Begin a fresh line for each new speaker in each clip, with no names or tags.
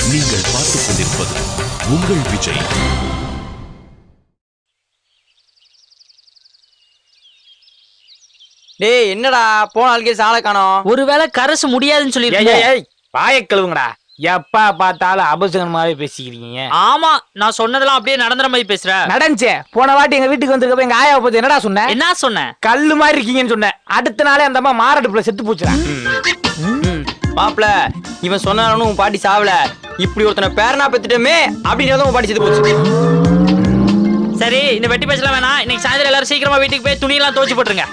நீங்கள் பார்த்துக் கொண்டிருப்பது உங்கள் விஜய்.
டேய் என்னடா போன ஆளுக்கே சாலை காணோம்.
ஒருவேளை கரசு முடியாதுன்னு சொல்லிருக்கீங்க.
வாயை கழுவுங்கடா. எப்ப பார்த்தாலும் அபசகமாவே பேசிக்கிறீங்க.
ஆமா, நான் சொன்னதெல்லாம் அப்படியே நடந்துற மாதிரி பேசுறேன்.
நடந்துச்சே. போன வாட்டி எங்க வீட்டுக்கு வந்திருக்கப்ப எங்க ஆயாவை பத்தி என்னடா சொன்னேன்?
என்ன சொன்னேன்?
கல்லு மாதிரி இருக்கீங்கன்னு சொன்னேன். அடுத்த நாளே அந்த அம்மா மாரடுப்புல செத்து போச்சுடா.
மாப்பிள இவன் சொன்னாலும் உன் பாட்டி சாவல, இப்படி ஒருத்தனை பேரனா பெத்துட்டோமே அப்படின்னு உன் பாட்டி செத்து போச்சு.
சரி, இந்த வெட்டி பேசலாம் வேணாம். இன்னைக்கு சாயந்தரம் எல்லாரும் சீக்கிரமா வீட்டுக்கு போய் துணியெல்லாம் துவைச்சு போட்டுருங்க.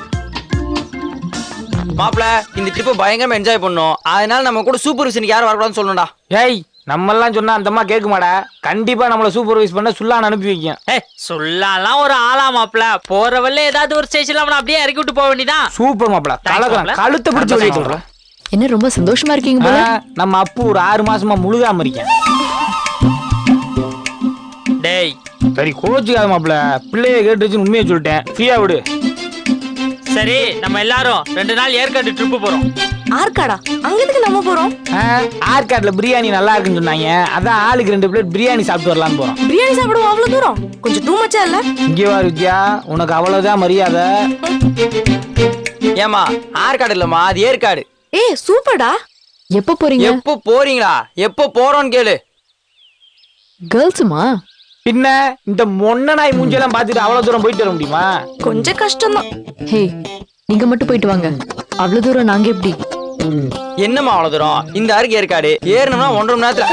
மாப்பிள இந்த ட்ரிப்பை பயங்கரமா என்ஜாய் பண்ணோம். அதனால நம்ம கூட சூப்பர்விஷனுக்கு யாரும் வரக்கூடாதுன்னு சொல்லணும்டா.
ஏய், நம்ம எல்லாம் சொன்னா அந்த அம்மா கேட்குமாடா? கண்டிப்பா நம்மள சூப்பர்வைஸ் பண்ண சுல்லான்னு அனுப்பி வைக்கும்.
சொல்லாம் ஒரு ஆளா மாப்பிள? போற வல்ல ஏதாவது ஒரு ஸ்டேஷன்ல அவனை அப்படியே இறக்கி விட்டு போக வேண்டியதான்.
சூப்பர் மாப்பிள, கலக்கலாம். கழுத்தை பிடிச்சு வெளியே சொல்றேன்.
என்ன ரொம்ப சந்தோஷமா இருக்கீங்க போல?
நம்ம அப்பு ஒரு 6 மாசமா முழுகாம இருக்கேன்.
டேய்
சரி கோச்சுக்காத மாப்பிள, பிள்ளைய கேட்டு வச்சு உண்மையை சொல்லிட்டேன். ஃப்ரீயா விடு.
சரி, நம்ம எல்லாரும் 2 நாள் ஏற்காடு ட்ரிப்பு போறோம்.
ஆற்காடா? அங்க எதுக்கு நம்ம போறோம்?
ஆற்காடுல பிரியாணி நல்லா இருக்குன்னு சொன்னாங்க. அதான் ஆளுக்கு 2 பிளேட் பிரியாணி சாப்பிட்டு வரலான்னு போறோம்.
பிரியாணி சாப்பிடுவோம் அவ்வளவு தூரம்? கொஞ்சம் டூ மச்சா இல்ல?
இங்கே வா வித்யா, உனக்கு அவ்வளவுதான் மரியாதை.
ஏமா ஆற்காடு இல்லம்மா, அது ஏற்காடு.
ஏய் சூப்பர்டா. எப்ப போறீங்க?
எப்போ போறீங்களா? எப்போ போறோம்னு கேளு.
கேர்ள்ஸுமா?
பின்ன இந்த மொன்ன நாய் மூஞ்செல்லாம் பாத்துட்டு அவ்வளவு தூரம் போயிட்டு வர முடியுமா?
கொஞ்சம் கஷ்டம் தான். ஹே, நீங்க மட்டும் போயிட்டு வாங்க. அவ்வளவு தூரம் நாங்க எப்படி?
என்னம்மா அவ்வளவு தூரம்? இந்த அருக்கு ஏற்காடு ஏறணும்னா 1.5 மணி நேரத்துல.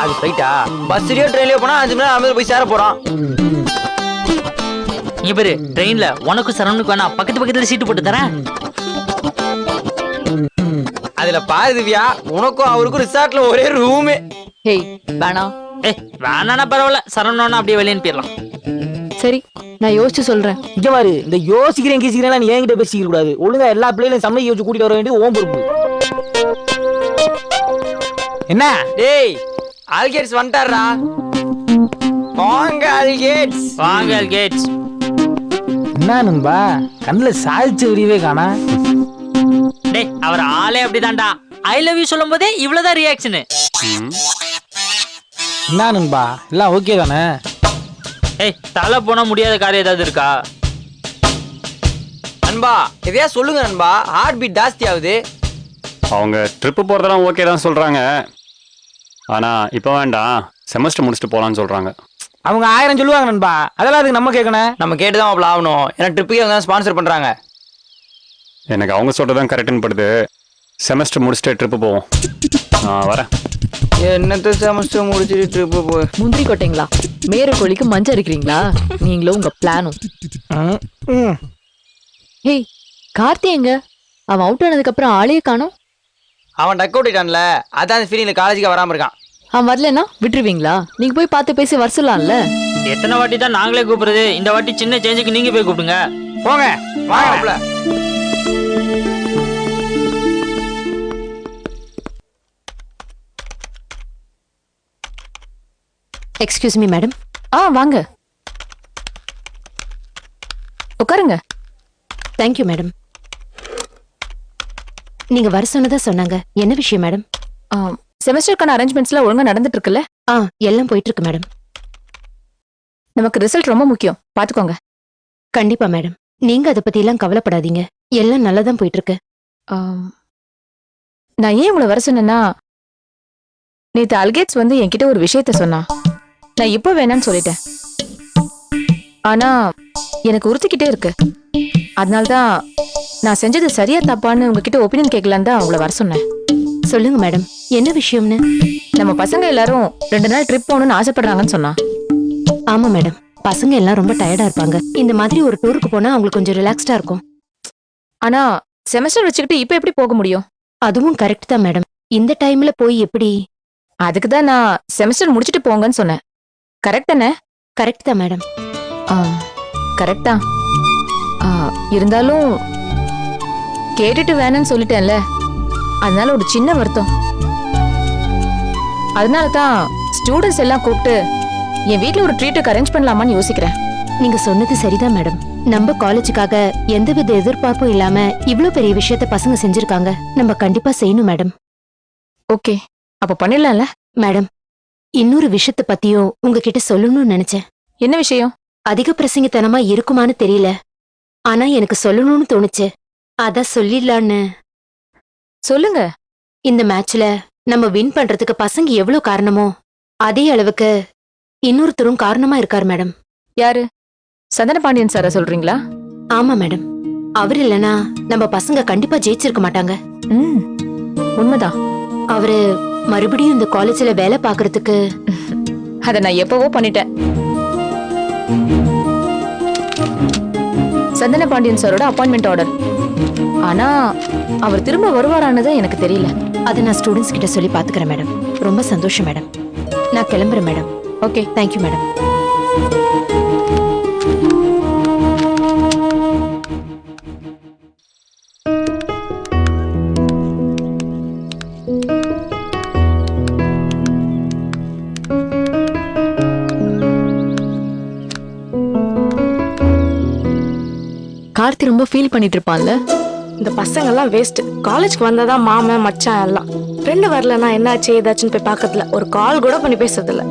அது போயிட்டா பஸ்லயோ ட்ரெயின்லயோ போனா 5 மணி நேரம் போய் சேர போறோம்.
இங்க பாரு, ட்ரெயின்ல உனக்கு சரவணுக்கு வேணா பக்கத்து பக்கத்துல சீட்டு போட்டு தரேன்.
அதுல பாரு திவ்யா, உனக்கும் அவருக்கும் ரிசார்ட்ல ஒரே ரூமே.
ஹே வேணாம்.
வேணானா பரவாயில்ல, சரவணா அப்படியே வெளியே அனுப்பிடலாம்.
சரி, நான் யோசிச்சு சொல்றேன்.
இங்க பாரு, இந்த யோசிக்கிறேன் கீசிக்கிறேன் நீ என்கிட்ட பேசிக்க கூடாது. ஒழுங்கா எல்லா பிள்ளைகளையும் சமைக்க வச்சு கூட்டிட்டு வர வேண்டியது ஓம் பொறுப்பு. என்ன
டேய், ஆல்கேட்ஸ் வந்துட்டாரா? வாங்க ஆல்கேட்ஸ்,
வாங்க ஆல்கேட்ஸ்.
என்ன நண்பா, கண்ணுல சாதிச்ச விரியவே காணா?
டேய், அவர் ஆளே அப்படிதான்டா. ஐ லவ் யூ சொல்லும் போதே இவ்வளவுதான் ரியாக்ஷன்.
என்ன நண்பா, எல்லாம் ஓகே தானே?
ஏய், தலை போனா முடியாத காரியம் ஏதாவது இருக்கா?
நண்பா எதையா சொல்லுங்க நண்பா, ஹார்ட் பீட் ஜாஸ்தி ஆகுது.
அவங்க ட்ரிப்பு போகிறதெல்லாம் ஓகே தான் சொல்கிறாங்க. ஆனால் இப்போ வேண்டாம், செமஸ்டர் முடிச்சுட்டு போகலான்னு சொல்கிறாங்க.
அவங்க 1000 சொல்லுவாங்க நண்பா, அதெல்லாம் அதுக்கு நம்ம கேட்கணும்.
நம்ம கேட்டுதான் அவ்வளோ ஆகணும். ஏன்னா ட்ரிப்புக்கே அவங்க ஸ்பான்சர் பண்றாங்க.
எனக்கு அவங்க சொல்கிறது தான் கரெக்டுன்னு படுது. செமஸ்டர் முடிச்சுட்டு ட்ரிப்பு போவோம். வரேன்.
என்னத்த செமஸ்டர் முடிச்சுட்டு ட்ரிப்பு போ.
முந்திரி கொட்டைங்களா? மேர கோழிக்கு மஞ்சள் இருக்கிறீங்களா? நீங்களும் உங்க பிளானும். ஹேய், கார்த்தி எங்க? அவன் அவுட் ஆனதுக்கு அப்புறம் ஆளையே காணோம்.
அவன் டக் அவுட் ஆயிட்டான்ல, அதான் அந்த ஃபீலிங்ல காலேஜுக்கு வராம இருக்கான்.
அவன் வரலன்னா விட்டுருவீங்களா? நீங்க போய் பார்த்து பேசி வர சொல்லலாம்ல.
எத்தனை வாட்டி தான் நாங்களே கூப்பிடுறது? இந்த வாட்டி சின்ன சேஞ்சுக்கு நீங்க போய் கூப்பிடுங்க.
போங்க
வாங்கல.
Excuse me madam. வாங்க உட்காருங்க. Thank you madam. நீங்க வர சொன்னதா சொன்னாங்க. என்ன விஷயம் மேடம்? செமஸ்டருக்கான அரேஞ்ச்மெண்ட்ஸ்லாம் ஒழுங்கா நடந்துட்டு இருக்குல்ல? எல்லாம் போயிட்டு இருக்கு மேடம். நமக்கு ரிசல்ட் ரொம்ப முக்கியம், பாத்துக்கோங்க. கண்டிப்பா மேடம், நீங்க அதை பத்தி எல்லாம் கவலைப்படாதீங்க. எல்லாம் நல்லாதான் போயிட்டு இருக்கு. நான் ஏன் உங்களை வர சொன்னேன்னா, நேத்து அல்கேட்ஸ் வந்து என்கிட்ட ஒரு விஷயத்த சொன்னா. நான் இப்ப வேணான்னு சொல்லிட்டேன். ஆனா எனக்கு உறுத்திக்கிட்டே இருக்கு. அதனால்தான் நான் செஞ்சது சரியா தப்பான்னு உங்ககிட்ட ஒப்பீனியன் கேட்கலான்னு தான் உங்களை வர சொன்னேன். சொல்லுங்க மேடம், என்ன விஷயம்னு? நம்ம பசங்க எல்லாரும் 2 நாள் ட்ரிப் போகணும்னு ஆசைப்படுறாங்கன்னு சொன்னா. ஆமா மேடம், பசங்க எல்லாம் ரொம்ப டயர்டா இருப்பாங்க. இந்த மாதிரி ஒரு டூருக்கு போனா அவங்களுக்கு கொஞ்சம் ரிலாக்ஸ்டா இருக்கும். ஆனா செமஸ்டர் வச்சுக்கிட்டு இப்ப எப்படி போக முடியும்? அதுவும் கரெக்ட் தான் மேடம். இந்த டைம்ல போய் எப்படி? அதுக்கு தான் நான் செமஸ்டர் முடிச்சிட்டு போங்கன்னு சொன்னேன். கரெக்ட் தானே? கரெக்ட் தான் மேடம். கரெக்ட் தான். இருந்தாலும் கேட்டுட்டு வேணும்னு சொல்லிட்டேன்ல, அதனால ஒரு சின்ன வருத்தம். அதனால தான் ஸ்டூடெண்ட்ஸ் எல்லாம் கூப்பிட்டு என் வீட்ல ஒரு ட்ரீட்டுக்கு அரேஞ்ச் பண்ணலாமான்னு யோசிக்கிறேன். நீங்க சொன்னது சரிதான் மேடம். நம்ம காலேஜுக்காக எந்தவித எதிர்பார்ப்பும் இல்லாம இவ்ளோ பெரிய விஷயத்த பசங்க செஞ்சிருக்காங்க. நம்ம கண்டிப்பா செய்யணும் மேடம். ஓகே, அப்ப பண்ணிடலாம்ல? மேடம்,
இன்னொரு விஷயத்தை பத்தியும் உங்ககிட்ட சொல்லணும்னு நினைச்சேன்.
என்ன விஷயம்?
அதிக பிரசங்கித்தனமா இருக்குமான்னு தெரியல, ஆனா எனக்கு சொல்லணும்னு தோணுச்சு. அதான் சொல்லிடலான்னு.
சொல்லுங்க.
இந்த மேட்ச்ல நம்ம வின் பண்றதுக்கு பசங்க எவ்வளவு காரணமோ அதே அளவுக்கு இன்னொருத்தரும் காரணமா இருக்காரு மேடம்.
யாரு? சந்தன பாண்டியன் சார சொல்றீங்களா?
ஆமா மேடம். அவர் இல்லனா நம்ம பசங்க கண்டிப்பா ஜெயிச்சிருக்க மாட்டாங்க.
உண்மைதான்.
அவரு மறுபடியும் இந்த காலேஜ்ல வேலை பாக்குறதுக்கு
அத நான் எப்பவோ பண்ணிட்டேன். சந்தன பாண்டியன் சாரோட அப்பாயின்மெண்ட் ஆர்டர். ஆனா அவர் திரும்ப வருவாரானது எனக்கு தெரியல.
அதை நான் ஸ்டூடெண்ட்ஸ் கிட்ட சொல்லி பாத்துக்கிறேன் மேடம். ரொம்ப சந்தோஷம் மேடம். நான் கிளம்புறேன் madam.
Okay,
thank you madam.
Karthi ரொம்ப ஃபீல் பண்ணிட்டு இருப்பான்ல.
இந்த பசங்க எல்லாம் வேஸ்ட். காலேஜ்க்கு வந்தாதான் மாமன் மச்சான் எல்லாம். ஃப்ரெண்டு வரலன்னா என்னாச்சு ஏதாச்சுன்னு போய் பார்க்கறதுல ஒரு கால் கூட பண்ணி பேசுறது இல்ல.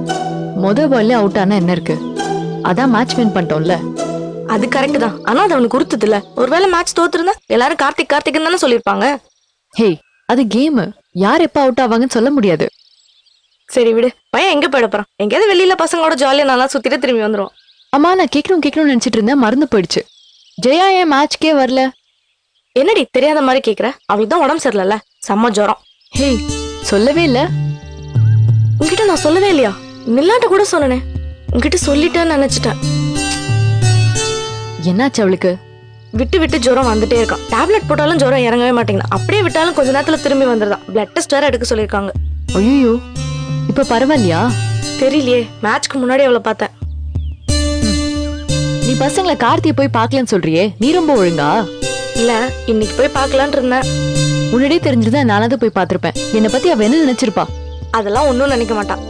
பால்ல அவுட் ஆனா என்ன இருக்கு? அதான் மேட்ச் வின் பண்ணிட்டோம்ல.
அது கரெக்ட் தான், ஆனா அது அவனுக்கு உறுத்துது இல்ல. ஒருவேளை மேட்ச் தோத்துருந்தா எல்லாரும் கார்த்திக் கார்த்திக்னு தானே சொல்லிருப்பாங்க.
ஹே, அது கேம். யார் எப்ப அவுட் ஆவாங்கன்னு சொல்ல முடியாது.
சரி விடு, பையன் எங்க போயிட போறான்? எங்கேயாவது வெளியில பசங்களோட ஜாலியா நல்லா சுத்திட்டு திரும்பி வந்துரும்.
அம்மா, நான் கேட்கணும்னு நினைச்சிட்டு இருந்தேன், மறந்து போயிடுச்சு. ஜெயா ஏன் மேட்ச்க்கே வரல?
என்னடி தெரியாத மாதிரி கேக்குற? அவளுக்கு தான் உடம்பு சரியில்ல, செம்ம ஜுரம்.
ஹே, சொல்லவே இல்ல.
உன்கிட்ட நான் சொல்லவே இல்லையா? நில்லாட்ட கூட சொன்னனே. உன்கிட்ட சொல்லிட்டேன்னு நினைச்சிட்டேன்.
என்னாச்சு அவளுக்கு?
விட்டு விட்டு ஜுரம் வந்துட்டே இருக்கான். டேப்லெட் போட்டாலும் ஜுரம் இறங்கவே மாட்டேங்குது. அப்படியே விட்டாலும் கொஞ்ச நேரத்துல திரும்பி வந்துடுதான். பிளட் டெஸ்ட் வேற எடுக்க சொல்லிருக்காங்க.
ஐயோ, இப்ப பரவாயில்லையா?
தெரியலையே, மேட்ச்க்கு முன்னாடி அவளை பார்த்தேன்.
நீ பசங்களை கார்த்தியை போய் பார்க்கலன்னு சொல்றியே, நீ ரொம்ப ஒழுங்கா?
இல்ல, இன்னைக்கு போய் பார்க்கலான்னு இருந்தேன்.
முன்னாடியே தெரிஞ்சிருந்தா நானாவது போய் பார்த்திருப்பேன். என்னை பத்தி அவ என்ன நினைச்சிருப்பா?
அதெல்லாம் ஒன்னும் நினைக்க மாட்டான்.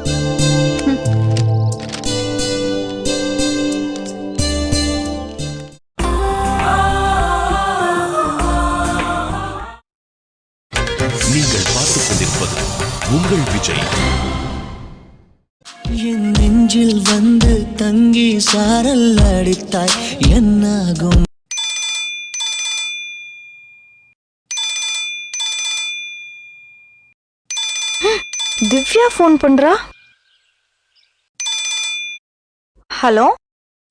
நீங்கள் பார்த்துக் கொண்டிருப்பது உங்கள் விஜய்.
என் நெஞ்சில் வந்து தங்கி சாரல் அடித்தாய் என்னாகும்?
திவ்யா போன் பண்றா. ஹலோ,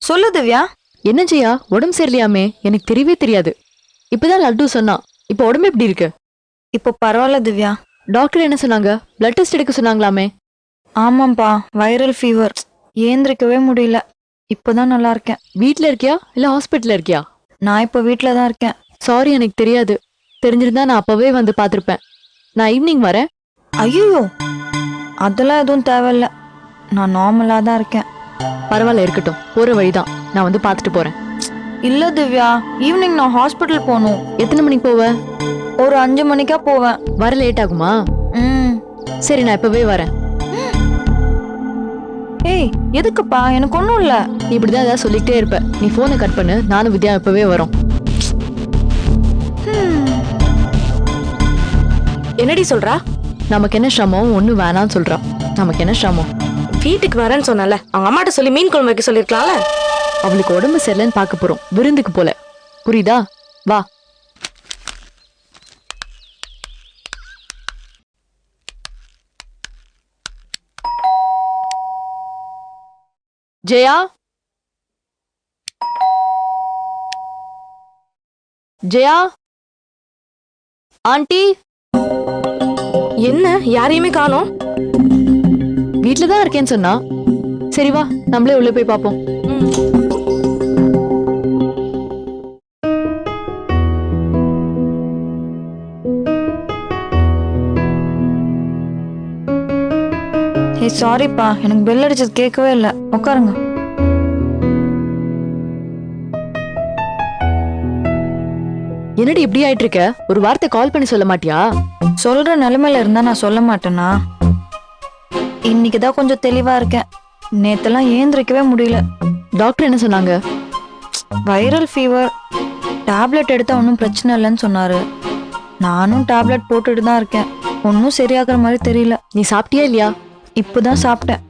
சொல்லு திவ்யா.
என்ன ஜெயா, உடம்பு சரியில்லையாமே? எனக்கு தெரியவே தெரியாது. இப்பதான் லட்டு சொன்னா. இப்ப உடம்பு எப்படி இருக்கு?
இப்போ பரவாயில்ல திவ்யா.
டாக்டர் என்ன சொன்னாங்க? பிளட் டெஸ்ட் எடுக்க சொன்னாங்களாமே?
ஆமாம்பா, வைரல் ஃபீவர். ஏந்திரிக்கவே முடியல. இப்போதான் நல்லா இருக்கேன்.
வீட்ல இருக்கியா இல்ல ஹாஸ்பிட்டல்ல இருக்கியா?
நான் இப்போ வீட்ல தான் இருக்கேன்.
சாரி, எனக்கு தெரியாது. தெரிஞ்சிருந்தா நான் அப்பவே வந்து பாத்திருப்பேன். நான் ஈவினிங் வரேன்.
ஐயோ, அதெல்லாம் எதுவும் தேவையில்ல. நான் நார்மலா தான் இருக்கேன்.
பரவாயில்ல, இருக்கட்டும். போற வழிதான், நான் வந்து பாத்துட்டு போறேன்.
இல்ல திவ்யா, ஈவினிங் நான் ஹாஸ்பிட்டல் போகணும்.
எத்தனை மணிக்கு போவ?
ஒரு 5 மணிக்கா போவேன்.
வர லேட் ஆகுமா? சரி, நான் இப்பவே வரேன்.
ஏய், எதுக்குப்பா? எனக்கு ஒண்ணும் இல்ல.
நீ இப்படிதான் ஏதாவது சொல்லிக்கிட்டே இருப்ப. நீ போனை கட் பண்ணு, நானும் வித்யா இப்பவே வரோம்.
என்னடி சொல்றா?
நமக்கு என்ன சிரமம்? ஒண்ணு வேணான்னு சொல்றா. நமக்கு என்ன சிரமம்?
வீட்டுக்கு வரேன்னு சொன்னல, அவங்க அம்மாட்ட சொல்லி மீன் குழம்பு வைக்க சொல்லிருக்கலாம்ல.
அவளுக்கு உடம்பு சரியில்லைன்னு பார்க்க போறோம், விருந்துக்கு போல. புரியுதா? வா. ஜெயா, ஜெயா ஆண்டி.
என்ன, யாரையுமே காணோம்?
வீட்லதான் இருக்கேன்னு சொன்னா. சரி வா, நம்மளே உள்ள போய் பாப்போம்.
ஏய், சாரிப்பா, எனக்கு பெல் அடிச்சது கேட்கவே இல்லை. உட்காருங்க.
என்னடி இப்படி ஆயிட்டு இருக்க? ஒரு வார்த்தை கால் பண்ணி சொல்ல மாட்டியா?
சொல்ற நிலைமையில இருந்தா நான் சொல்ல மாட்டேனா? இன்னைக்குதான் கொஞ்சம் தெளிவா இருக்கேன். நேத்தெல்லாம் ஏந்திரிக்கவே முடியல.
டாக்டர் என்ன சொன்னாங்க?
Viral fever. டேப்லெட் எடுத்தா ஒன்றும் பிரச்சனை இல்லைன்னு சொன்னாரு. நானும் டேப்லெட் போட்டுட்டு தான் இருக்கேன். ஒன்றும் சரியாகிற மாதிரி தெரியல.
நீ சாப்பிட்டியா இல்லையா? இப்போதான் சாப்பிட்டேன்.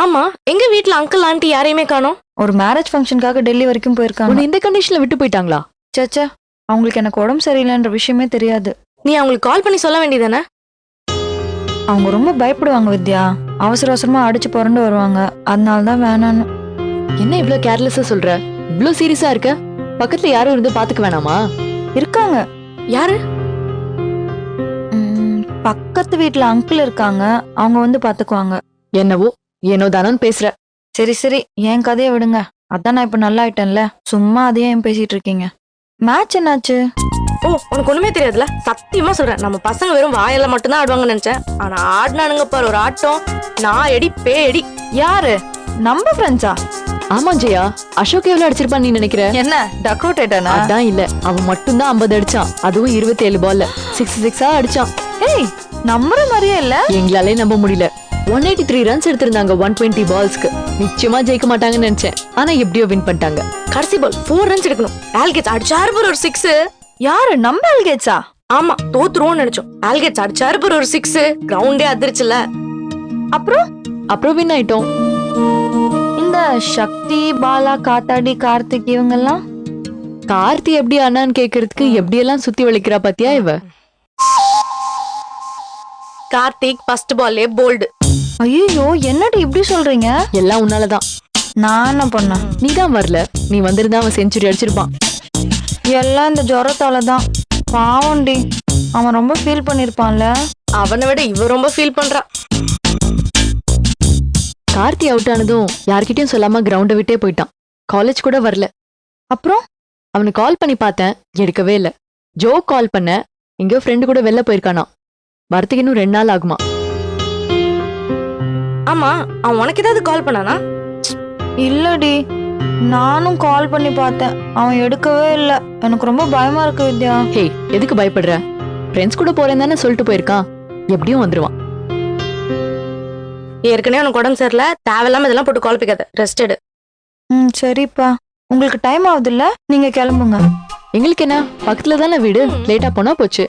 ஆமா, எங்க வீட்ல அங்கிள் ஆண்டி யாரையுமே காணோம்.
ஒரு மேரேஜ் ஃபங்க்ஷனுக்காக டெல்லி வரைக்கும் போயிருக்காங்க.
உன்னை இந்த கண்டிஷன்ல விட்டு போயிட்டாங்களா?
சச்சா, அவங்களுக்கு எனக்கு உடம்பு சரியில்லைன்ற விஷயமே தெரியாது.
நீ அவங்களுக்கு கால் பண்ணி சொல்ல வேண்டியதானே?
அவங்க ரொம்ப பயப்படுவாங்க வித்யா. அவசர அவசரமா அடிச்சு புரண்டு வருவாங்க. அதனால தான் வேணான்னு.
என்ன இவ்ளோ கேர்லெஸ்ஸா சொல்ற? இவ்ளோ சீரியஸா இருக்க? பக்கத்துல யாரும் இருந்து பாத்துக்க வேணாமா?
இருக்காங்க.
யாரு?
பக்கத்து வீட்ல அங்கிள் இருக்காங்க. அவங்க வந்து பாத்துக்குவாங்க.
என்னவோ ஏனோ தானோன்னு பேசுற.
சரி சரி, என் கதையை விடுங்க. அதான் நான் இப்ப நல்லா ஆயிட்டேன்ல. சும்மா அதையே ஏன் பேசிட்டு இருக்கீங்க? மேட்ச் என்னாச்சு?
ஓ, உனக்கு ஒண்ணுமே தெரியாதுல? சத்தியமா சொல்றேன், நம்ம பசங்க வெறும் வாயெல்லாம் மட்டும்தான் ஆடுவாங்கன்னு நினைச்சேன். ஆனா ஆடினானுங்க பாரு ஒரு ஆட்டம். நான் எடி பே எடி.
யாரு? நம்ம ஃப்ரெண்ட்ஸா?
ஆமா ஜெயா, அசோக் எவ்வளவு அடிச்சிருப்பான்னு நீ நினைக்கிற?
என்ன டக் அவுட் ஆயிட்டானா?
அதான் இல்ல, அவன் மட்டும்தான் 50 அடிச்சான். அதுவும் 27 பால்ல 6 அடிச்சான்.
ஏய், நம்புற மாதிரியே இல்ல.
எங்களாலே நம்ப முடியல. 183 ரன்ஸ் எடுத்திருந்தாங்க 120 பால்ஸ்க்கு. நிச்சயமா ஜெயிக்க மாட்டாங்கன்னு நினைச்சேன். ஆனா எப்படியோ வின் பண்ணிட்டாங்க.
கடைசி பால் 4 ரன்ஸ் எடுக்கணும். ஆல்கேட்ஸ் அடிச்சாரு பாரு ஒரு 6.
யாரு? நம்ம ஆல்கேட்ஸா?
ஆமா, தோத்துருவோம்னு நினைச்சோம். ஆல்கேட்ஸ் அடிச்சாரு பாரு ஒரு 6. கிரவுண்டே அதிர்ச்சுல.
அப்புறம் வின் ஆயிட்டோம்.
இந்த சக்தி, பாலா, காத்தாடி, கார்த்திக் இவங்கெல்லாம்?
கார்த்தி எப்படி அண்ணான்னு கேக்குறதுக்கு எப்படியெல்லாம் சுத்தி வளைக்கிறா பாத்தியா இவ?
கார்த்திக் ஃபர்ஸ்ட் பால்லே போல்டு.
ஐயோ, என்னடி இப்படி சொல்றீங்க?
எல்லாம் உன்னாலதான்.
நான் என்ன பண்ணேன்?
நீதான் வரல. நீ வந்திருந்தா அவன் செஞ்சுரி அடிச்சிருப்பான்.
எல்லாம் இந்த ஜுரத்தால தான். பாவண்டி, அவன் ரொம்ப ஃபீல் பண்ணிருப்பான்ல.
அவனை விட இவ ரொம்ப ஃபீல் பண்றா.
கார்த்தி அவுட் ஆனதும் யார்கிட்டயும் சொல்லாம கிரவுண்டை விட்டே போயிட்டான். காலேஜ் கூட வரல.
அப்புறம்
அவனுக்கு கால் பண்ணி பார்த்தேன், எடுக்கவே இல்ல. ஜோ கால் பண்ண, எங்கேயோ ஃப்ரெண்டு கூட வெளில போயிருக்கானா. வரத்துக்கு இன்னும் 2 நாள் ஆகுமா.
ஆமா, அவன் உனக்கு ஏதாவது கால் பண்ணானா?
இல்லடி, நானும் கால் பண்ணி பார்த்தேன். அவன் எடுக்கவே இல்ல. எனக்கு ரொம்ப பயமா இருக்கு வித்யா.
ஹே, எதுக்கு பயப்படுற? ஃப்ரெண்ட்ஸ் கூட போறேன் தானே சொல்லிட்டு போயிருக்கான். எப்படியும் வந்துருவான்.
ஏற்கனவே உனக்கு உடம்பு சரியில்ல. தேவையில்லாம இதெல்லாம் போட்டு கால் பிக்காத. ரெஸ்ட் எடு.
சரிப்பா. உங்களுக்கு டைம் ஆகுது இல்ல, நீங்க கிளம்புங்க.
எங்களுக்கு என்ன, பக்கத்துல தானே வீடு. லேட்டா போனா போச்சு.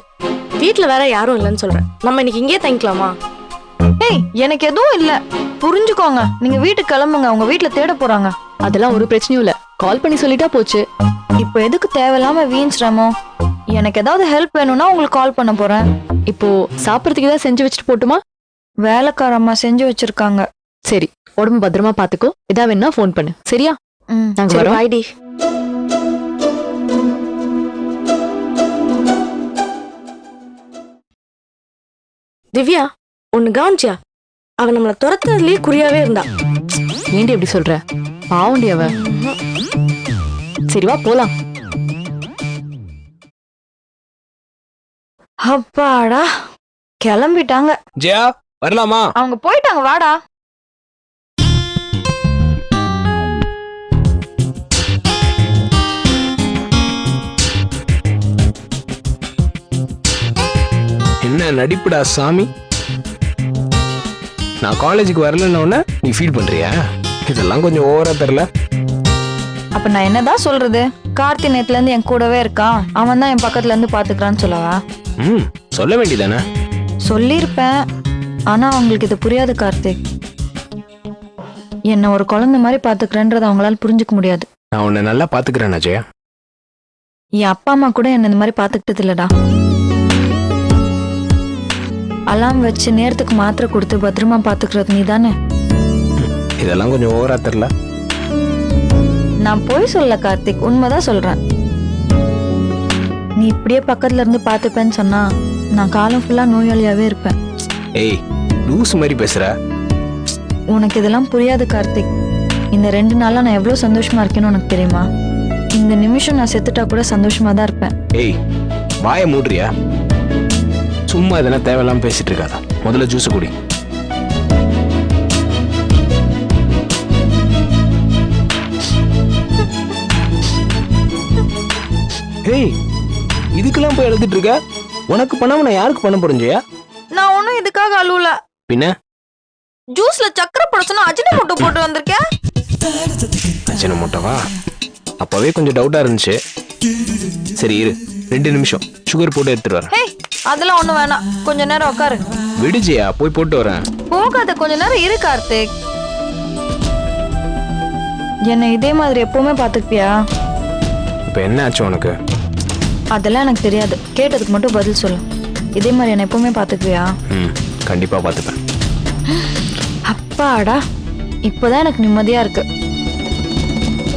வீட்டுல வேற யாரும் இல்லைன்னு சொல்றேன். நம்ம இன்னைக்கு இங்கே தங்கிக்கலாமா?
ஏய், எனக்கு எதுவும் இல்ல, புரிஞ்சுக்கோங்க. நீங்க வீட்டுக்கு கிளம்புங்க. உங்க வீட்டுல தேட போறாங்க.
அதெல்லாம் ஒரு பிரச்சனையும் இல்ல. கால் பண்ணி சொல்லிட்டா போச்சு.
இப்போ எதுக்கு தேவையில்லாம வீண் சிரமம்? எனக்கு ஏதாவது ஹெல்ப் வேணும்னா உங்களுக்கு கால் பண்ண போறேன்.
இப்போ சாப்பிடறதுக்கு ஏதாவது செஞ்சு வச்சுட்டு போட்டுமா?
வேலைக்காரம்மா செஞ்சு வச்சிருக்காங்க.
சரி, உடம்பு பத்திரமா பாத்துக்கோ. ஏதாவது வேணா ஃபோன் பண்ணு, சரியா? நாங்க வரோம்.
ஐடி திவ்யா, ஒன்னு கவனிச்சியா? அவன் நம்மள துரத்துறதுலயே குறியாவே இருந்தா.
ஏண்டி எப்படி சொல்ற? பாவண்டி அவ. சரி வா போலாம்.
அப்பாடா, கிளம்பிட்டாங்க.
ஜெயா, வரலாமா?
அவங்க போயிட்டாங்க, வாடா.
என்ன நடிப்புடா சாமி. நான் காலேஜுக்கு வரலன்னு நீ ஃபீல் பண்றியா? இதெல்லாம் கொஞ்சம் ஓவரா தெரியல.
அப்ப நான் என்னதான் சொல்றது? கார்த்தி நேத்துல இருந்து என் கூடவே இருக்கான். அவன் தான் என் பக்கத்துல இருந்து பாத்துக்கிறான்னு சொல்லவா?
சொல்ல வேண்டியதானே?
சொல்லிருப்பேன். ஆனா அவங்களுக்கு இது புரியாது கார்த்திக். என்ன ஒரு குழந்தை மாதிரி பாத்துக்கிறேன்றத அவங்களால புரிஞ்சுக்க முடியாது.
நான் உன்னை நல்லா பாத்துக்கிறேன் அஜய்.
என் அப்பா அம்மா கூட என்ன இந்த மாதிரி பாத்துக்கிட்டது இல்லடா. அலாம் வச்சு நேரத்துக்கு மாத்திரை கொடுத்து பத்திரமா பாத்துக்கிறது நீ தானே.
இதெல்லாம் கொஞ்சம் ஓவரா தெரியல.
நான் போய் சொல்ல கார்த்திக், உண்மைதான் சொல்றேன். நீ இப்படியே பக்கத்துல இருந்து பாத்துப்பேன்னு சொன்னா நான் காலம் ஃபுல்லா நோயாளியாவே இருப்பேன்.
ஏய், லூஸ் மாதிரி பேசுற.
உனக்கு இதெல்லாம் புரியாது கார்த்திக். இந்த 2 நாளா நான் எவ்வளவு சந்தோஷமா இருக்கேன்னு உனக்கு தெரியுமா? இந்த நிமிஷம் நான் செத்துட்டா கூட சந்தோஷமா தான் இருப்பேன்.
ஏய், வாயை மூடுறியா? சும்மா இதெல்லாம் தேவையில்லாம பேசிட்டு இருக்காதா. முதல்ல ஜூஸ் குடி. ஏய், இதுக்கெல்லாம் போய் எழுதிட்டு இருக்க? உனக்கு பண்ணாம நான் யாருக்கு பண்ண போறேன்?
நான் ஒண்ணும் இதுக்காக அழுவல.
பின்ன
ஜூஸ்ல சக்கரை போட சொன்னா அஜினமோட்டோ போட்டு வந்திருக்கேன்.
அஜினமோட்டோவா? அப்பவே கொஞ்சம் டவுட்டா இருந்துச்சு. சரி இரு, 2 நிமிஷம் சுகர் போட்டு எடுத்துட்டு வரேன்.
அதெல்லாம் ஒண்ணும் வேணாம், கொஞ்ச நேரம் உட்காரு.
விடுஜியா, போய் போட்டு வரேன்.
போகாத, கொஞ்ச நேரம் இரு கார்த்திக். என்ன இதே மாதிரி எப்பவுமே பாத்துப்பியா?
இப்போ என்ன ஆச்சு உனக்கு?
அதெல்லாம் எனக்கு தெரியாது, கேட்டதுக்கு மட்டும் பதில் சொல்லு. இதே மாதிரி என்ன எப்பவுமே பாத்துக்குவியா?
கண்டிப்பா பார்த்துப்பேன்.
அப்பாடா, இப்போதான் எனக்கு நிம்மதியா இருக்கு.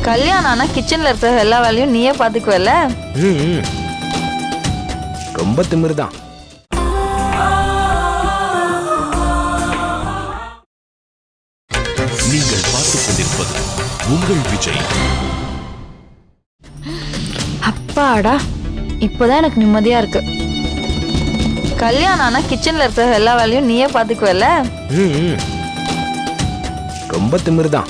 கல்யாணம் ஆனா கிச்சன்ல இருக்கிற எல்லா வேலையும் நீயே பாத்துக்குவல்ல?
ரொம்ப திமிருதான்.
நீங்கள் பார்த்துக் கொண்டிருப்பது உங்கள் விஜய்.
அப்பாடா, இப்போதான் எனக்கு நிம்மதியா இருக்கு. கல்யாணம் ஆனா கிச்சன்ல இருக்கிற எல்லா வேலையும் நீயே பாத்துக்குவல்ல?
ரொம்ப திமிருதான்.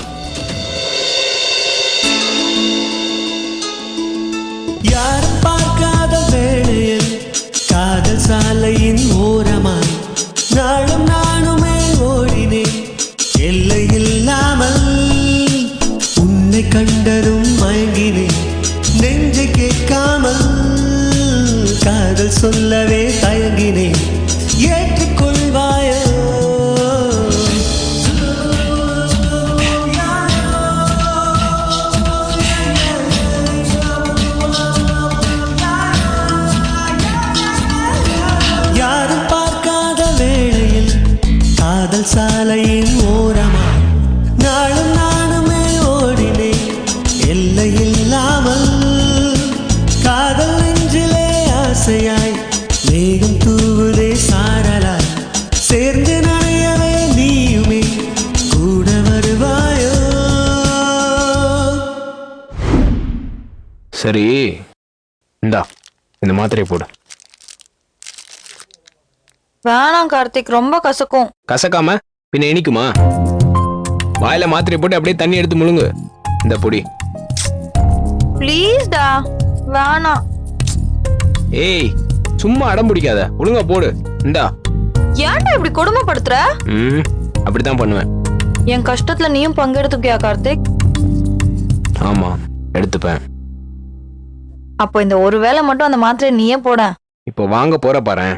யார் பார்க்காத வேளையில் காதல் சாலையின் ஓரமாய் நாளும் நானுமே ஓடினேன் எல்லை இல்லாமல். உன்னை கண்டதும் மயங்கினேன் நெஞ்சை கேட்காமல். காதல் சொல்லவே தயங்கினேன், ஏற்றுக்கொள்வாயோ? யாரும் பார்க்காத வேளையில் காதல் சாலையின் ஓரமாய் நாளும் நானுமே ஓடினேன் எல்லை இல்லாமல். காதல் நெஞ்சிலே ஆசையாய் மேகம் தூவுதே சாரலாய். சேர்ந்து நனையவே நீயுமே கூட வருவாயோ?
சரி, இந்தா இந்த மாத்திரையை போடு.
வேணாம் கார்த்திக், ரொம்ப கசக்கும்.
கசக்காம பின்ன இனிக்குமா? வாயில மாத்திரை போட்டு அப்படியே தண்ணி எடுத்து முழுங்கு. இந்த பொடி.
ப்ளீஸ் டா, வேணாம்.
ஏய், சும்மா அடம் பிடிக்காத, ஒழுங்கா போடு. இந்தா.
ஏன்டா இப்படி கொடுமைப்படுத்துற?
அப்படித்தான் பண்ணுவேன்.
என் கஷ்டத்துல நீயும் பங்கெடுத்துக்கியா கார்த்திக்?
ஆமா, எடுத்துப்பேன்.
அப்போ இந்த ஒரு வேளை மட்டும் அந்த மாத்திரை நீயே போட.
இப்போ வாங்க போற பாரேன்.